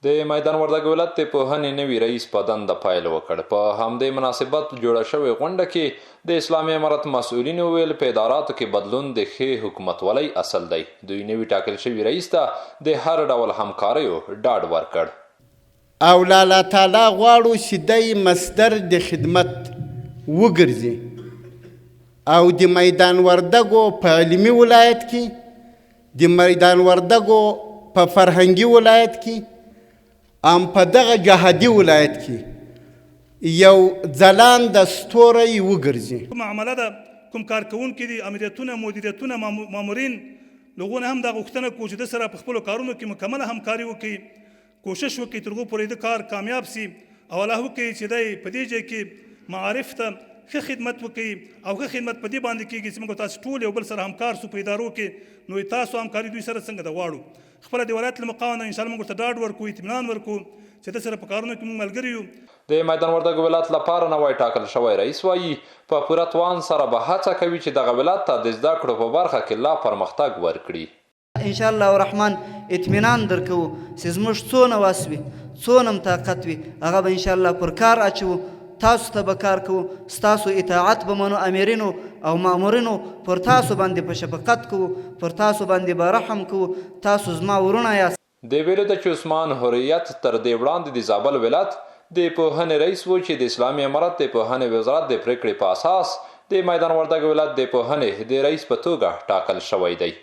د میدان وردګ ولایت د پوهنې نوي رئیس په دنده پیل وکړ. په همدې مناسبت جوړه شوې غونډه کې د اسلامي امارت مسؤلینو ویل په اداراتو کې بدلون د ښې حکومتولۍ اصل دی. دوی نوي ټاکل شوي رئیس ته د هر ډول همکاریو ډاډ ورکړ. او له الله تعالی غواړو چې دی مصدر د خدمت وګرځي او د میدان وردګو په علمي ولایت کې د میدان وردګو په فرهنګي ولایت کې په دغه جهادي ولایت کې یو ځلانده ستوری وګرځي. کومه عمله ده کوم کارکوونکي دي امریتونه مدیریتونه مامورین لغونه هم دا غوښتنه کوو چې د سره په خپلو کارونو کې مکمله همکاري وکړي، کوشش وکړي تر هغو پورې د کار کامیاب سي او الله وکړي چې دی په دې ځای کې معارف ته ښه خدمت وکړي او ښه خدمت په دې باندې کېږي چې موږ تاسو ټول یو بل سره همکار سو په ادارو کې. نو تاسو همکاري دوی سره څنګه د غواړو خپله د ولایت له مقام نه انشاءالله موږ ورته ډاډ ورکوو، اطمینان ورکوو چې د سره په کارونو کې موږ ملګري یو. د میدان وردګ ولایت لپاره نوی ټاکل شوی رئیس وایي په پوره توان سره به هڅه کوي چې دغه ولایت ته د زده کړو په برخه کې لا پرمختګ ورکړي. انشاءالله الرحمن اطمینان درکوو چې زموږ څونه وس وي څونه طاقت وي هغه به انشاءالله پر کار اچوو، تاسو ته به کار کوو، ستاسو اطاعت به منو، امیرینو او مامورینو پر تاسو باندې په شفقت کوو، پر تاسو باندې به رحم کوو، تاسو زما ورونه یاست. د ویلو ده چې عثمان حریت تر دې وړاندې د زابل ولایت د پوهنې رئیس و چې د اسلامي امارت د پوهنې وزارت د پریکړې په اساس د میدان وردګ ولایت د پوهنې د رئیس په توګه ټاکل شوی دی.